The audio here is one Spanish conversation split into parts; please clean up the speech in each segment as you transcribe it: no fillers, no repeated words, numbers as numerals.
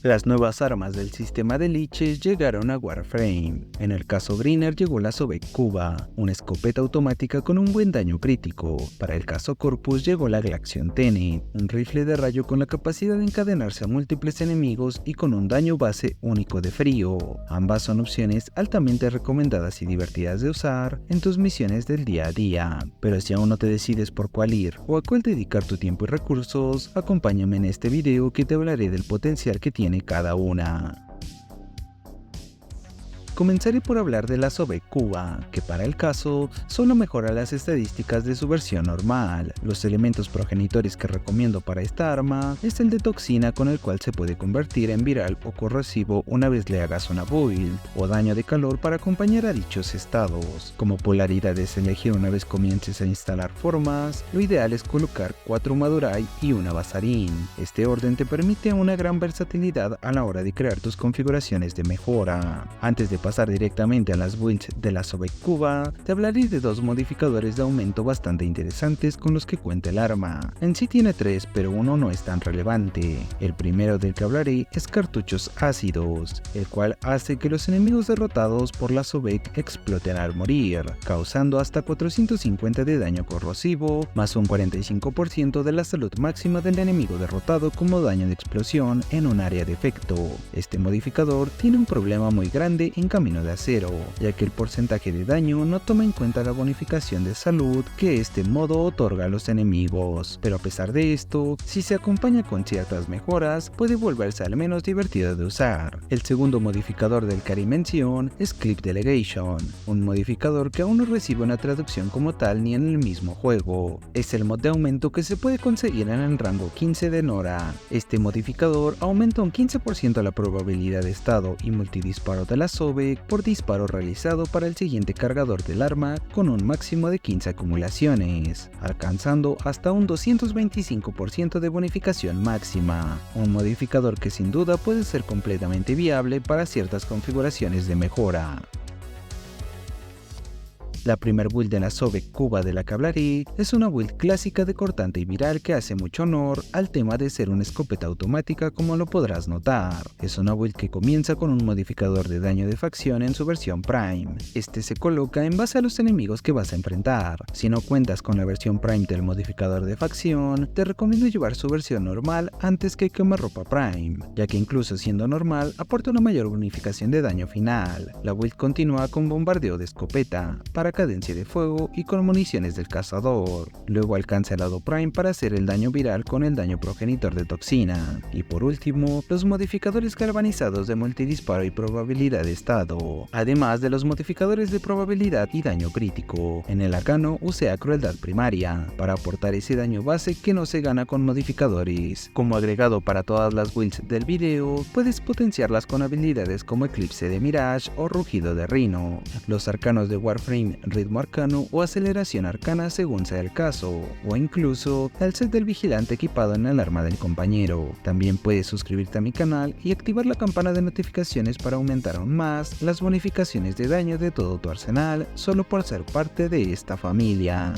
Las nuevas armas del sistema de liches llegaron a Warframe. En el caso Greener llegó la Sobek Kuba, una escopeta automática con un buen daño crítico. Para el caso Corpus llegó la Glaxion Tenet, un rifle de rayo con la capacidad de encadenarse a múltiples enemigos y con un daño base único de frío. Ambas son opciones altamente recomendadas y divertidas de usar en tus misiones del día a día. Pero si aún no te decides por cuál ir o a cuál dedicar tu tiempo y recursos, acompáñame en este video que te hablaré del potencial que tiene cada una. Comenzaré por hablar de la Sobek Kuba, que para el caso solo mejora las estadísticas de su versión normal. Los elementos progenitores que recomiendo para esta arma es el de toxina, con el cual se puede convertir en viral o corrosivo una vez le hagas una build, o daño de calor para acompañar a dichos estados. Como polaridades elegir una vez comiences a instalar formas, lo ideal es colocar 4 Madurai y una Bazarin. Este orden te permite una gran versatilidad a la hora de crear tus configuraciones de mejora. Antes de pasar directamente a las builds de la Sobek Kuba, te hablaré de 2 modificadores de aumento bastante interesantes con los que cuenta el arma. En sí tiene 3, pero uno no es tan relevante. El primero del que hablaré es cartuchos ácidos, el cual hace que los enemigos derrotados por la Sobek exploten al morir, causando hasta 450 de daño corrosivo, más un 45% de la salud máxima del enemigo derrotado como daño de explosión en un área de efecto. Este modificador tiene un problema muy grande en Camino de Acero, ya que el porcentaje de daño no toma en cuenta la bonificación de salud que este modo otorga a los enemigos, pero a pesar de esto, si se acompaña con ciertas mejoras, puede volverse al menos divertido de usar. El segundo modificador del que haré mención es Clip Delegation, un modificador que aún no recibe una traducción como tal ni en el mismo juego. Es el mod de aumento que se puede conseguir en el rango 15 de Nora. Este modificador aumenta un 15% la probabilidad de estado y multidisparo de la Sobek por disparo realizado para el siguiente cargador del arma con un máximo de 15 acumulaciones, alcanzando hasta un 225% de bonificación máxima, un modificador que sin duda puede ser completamente viable para ciertas configuraciones de mejora. La primer build de la Sobek Kuba de la que hablaré es una build clásica de cortante y viral que hace mucho honor al tema de ser una escopeta automática, como lo podrás notar. Es una build que comienza con un modificador de daño de facción en su versión Prime. Este se coloca en base a los enemigos que vas a enfrentar. Si no cuentas con la versión Prime del modificador de facción, te recomiendo llevar su versión normal antes que Quemarropa Prime, ya que incluso siendo normal aporta una mayor bonificación de daño final. La build continúa con bombardeo de escopeta para cadencia de fuego y con municiones del cazador. Luego alcanza el lado Prime para hacer el daño viral con el daño progenitor de toxina. Y por último, los modificadores galvanizados de multidisparo y probabilidad de estado, además de los modificadores de probabilidad y daño crítico. En el arcano usé crueldad primaria para aportar ese daño base que no se gana con modificadores. Como agregado para todas las builds del video, puedes potenciarlas con habilidades como Eclipse de Mirage o Rugido de Rhino, los arcanos de Warframe Ritmo Arcano o Aceleración Arcana según sea el caso, o incluso el set del vigilante equipado en el arma del compañero. También puedes suscribirte a mi canal y activar la campana de notificaciones para aumentar aún más las bonificaciones de daño de todo tu arsenal solo por ser parte de esta familia.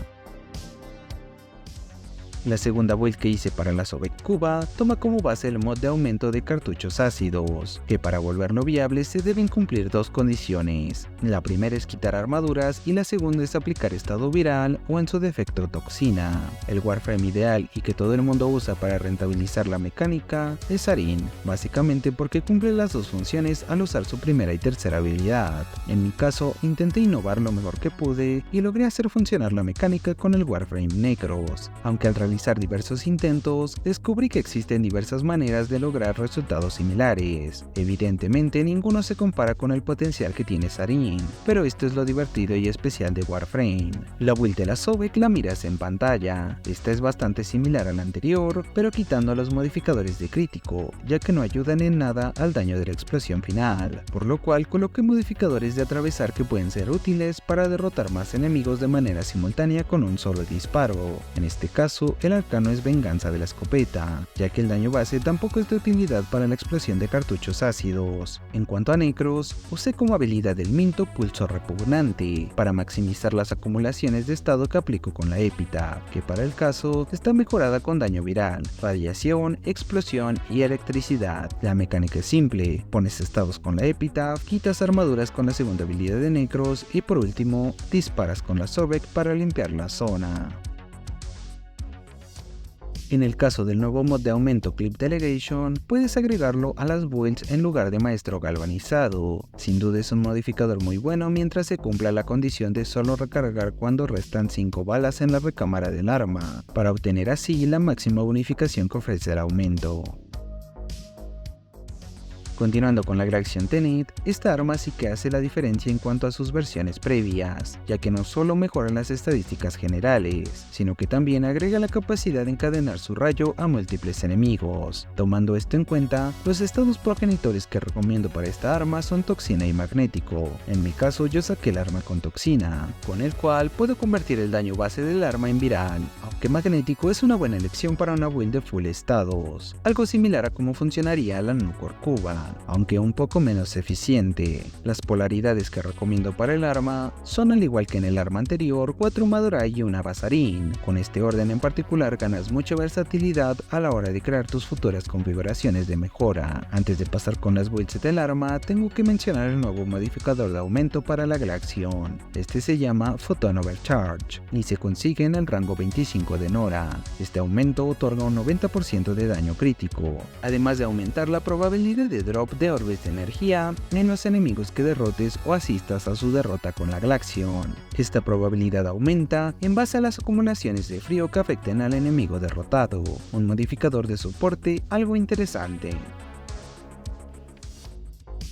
La segunda build que hice para la Sobek Kuba toma como base el mod de aumento de cartuchos ácidos, que para volverlo viable se deben cumplir 2 condiciones. La primera es quitar armaduras y la segunda es aplicar estado viral o en su defecto toxina. El Warframe ideal y que todo el mundo usa para rentabilizar la mecánica es Sarin, básicamente porque cumple las 2 funciones al usar su primera y tercera habilidad. En mi caso intenté innovar lo mejor que pude y logré hacer funcionar la mecánica con el Warframe Necros, aunque al realizar diversos intentos, descubrí que existen diversas maneras de lograr resultados similares. Evidentemente, ninguno se compara con el potencial que tiene Sarin, pero esto es lo divertido y especial de Warframe. La build de la Sobek la miras en pantalla. Esta es bastante similar a la anterior, pero quitando los modificadores de crítico, ya que no ayudan en nada al daño de la explosión final, por lo cual coloqué modificadores de atravesar que pueden ser útiles para derrotar más enemigos de manera simultánea con un solo disparo. En este caso, que el arcano es venganza de la escopeta, ya que el daño base tampoco es de utilidad para la explosión de cartuchos ácidos. En cuanto a necros, usé como habilidad el Minto Pulso Repugnante, para maximizar las acumulaciones de estado que aplico con la épita, que para el caso está mejorada con daño viral, radiación, explosión y electricidad. La mecánica es simple, pones estados con la épita, quitas armaduras con la segunda habilidad de necros y por último, disparas con la Sobek para limpiar la zona. En el caso del nuevo mod de aumento Clip Delegation, puedes agregarlo a las builds en lugar de Maestro Galvanizado. Sin duda es un modificador muy bueno mientras se cumpla la condición de solo recargar cuando restan 5 balas en la recámara del arma, para obtener así la máxima bonificación que ofrece el aumento. Continuando con la Glaxion Tenet, esta arma sí que hace la diferencia en cuanto a sus versiones previas, ya que no solo mejora las estadísticas generales, sino que también agrega la capacidad de encadenar su rayo a múltiples enemigos. Tomando esto en cuenta, los estados progenitores que recomiendo para esta arma son Toxina y Magnético. En mi caso yo saqué el arma con Toxina, con el cual puedo convertir el daño base del arma en viral, aunque Magnético es una buena elección para una build de full estados, algo similar a cómo funcionaría la Nucor Cuba, aunque un poco menos eficiente. Las polaridades que recomiendo para el arma son, al igual que en el arma anterior, 4 Madurai y una Bazarin. Con este orden en particular ganas mucha versatilidad a la hora de crear tus futuras configuraciones de mejora. Antes de pasar con las builds del arma, tengo que mencionar el nuevo modificador de aumento para la Glaxion. Este se llama Photon Overcharge y se consigue en el rango 25 de Nora. Este aumento otorga un 90% de daño crítico, además de aumentar la probabilidad de drop de orbes de energía en los enemigos que derrotes o asistas a su derrota con la Glaxion. Esta probabilidad aumenta en base a las acumulaciones de frío que afecten al enemigo derrotado, un modificador de soporte algo interesante.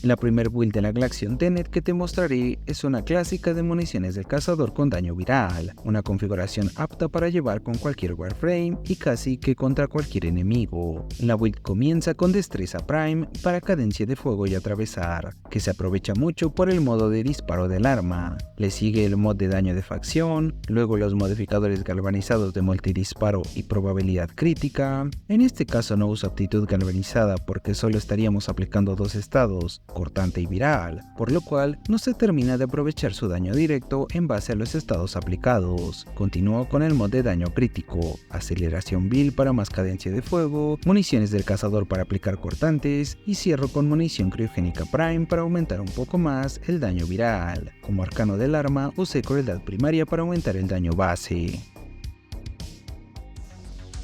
La primer build de la Glaxion Tenet que te mostraré es una clásica de municiones del cazador con daño viral, una configuración apta para llevar con cualquier Warframe y casi que contra cualquier enemigo. La build comienza con Destreza Prime para cadencia de fuego y atravesar, que se aprovecha mucho por el modo de disparo del arma. Le sigue el mod de daño de facción, luego los modificadores galvanizados de multidisparo y probabilidad crítica. En este caso no uso aptitud galvanizada porque solo estaríamos aplicando 2 estados, cortante y viral, por lo cual no se termina de aprovechar su daño directo en base a los estados aplicados. Continúo con el mod de daño crítico, aceleración vil para más cadencia de fuego, municiones del cazador para aplicar cortantes y cierro con munición criogénica Prime para aumentar un poco más el daño viral. Como arcano del arma usé crueldad primaria para aumentar el daño base.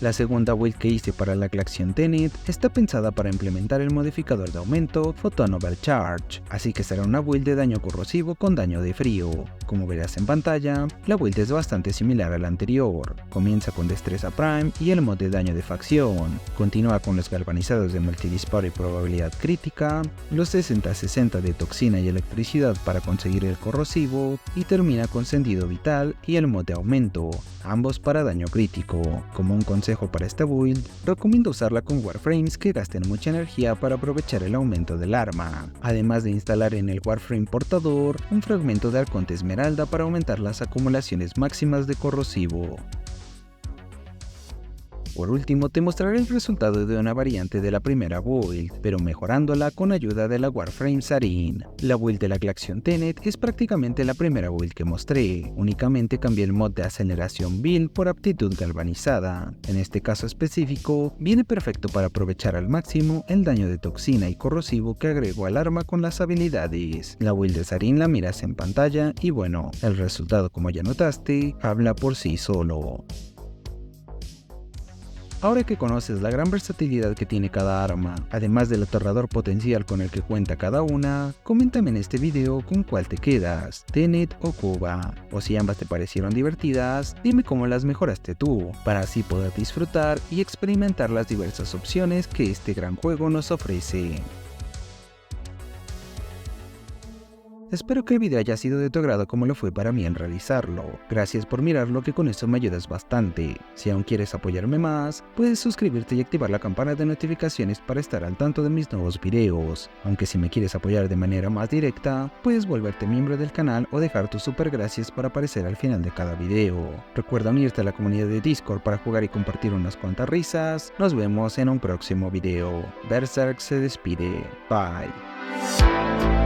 La segunda build que hice para la Glaxion Tenet está pensada para implementar el modificador de aumento Photon Overcharge, así que será una build de daño corrosivo con daño de frío. Como verás en pantalla, la build es bastante similar a la anterior. Comienza con Destreza Prime y el mod de daño de facción, continúa con los galvanizados de multidisparo y probabilidad crítica, los 60-60 de toxina y electricidad para conseguir el corrosivo y termina con sentido vital y el mod de aumento, ambos para daño crítico. Como un consejo para esta build, recomiendo usarla con Warframes que gasten mucha energía para aprovechar el aumento del arma, además de instalar en el Warframe portador un fragmento de Arconte Esmeralda para aumentar las acumulaciones máximas de corrosivo. Por último te mostraré el resultado de una variante de la primera build, pero mejorándola con ayuda de la Warframe Sarin. La build de la Glaxion Tenet es prácticamente la primera build que mostré, únicamente cambié el mod de aceleración vil por aptitud galvanizada. En este caso específico, viene perfecto para aprovechar al máximo el daño de toxina y corrosivo que agrego al arma con las habilidades. La build de Sarin la miras en pantalla y bueno, el resultado, como ya notaste, habla por sí solo. Ahora que conoces la gran versatilidad que tiene cada arma, además del aterrador potencial con el que cuenta cada una, coméntame en este video con cuál te quedas, Tenet o Cuba, o si ambas te parecieron divertidas, dime cómo las mejoraste tú, para así poder disfrutar y experimentar las diversas opciones que este gran juego nos ofrece. Espero que el video haya sido de tu agrado como lo fue para mí en realizarlo. Gracias por mirarlo, que con esto me ayudas bastante. Si aún quieres apoyarme más, puedes suscribirte y activar la campana de notificaciones para estar al tanto de mis nuevos videos. Aunque si me quieres apoyar de manera más directa, puedes volverte miembro del canal o dejar tus super gracias para aparecer al final de cada video. Recuerda unirte a la comunidad de Discord para jugar y compartir unas cuantas risas. Nos vemos en un próximo video. Berserk se despide. Bye.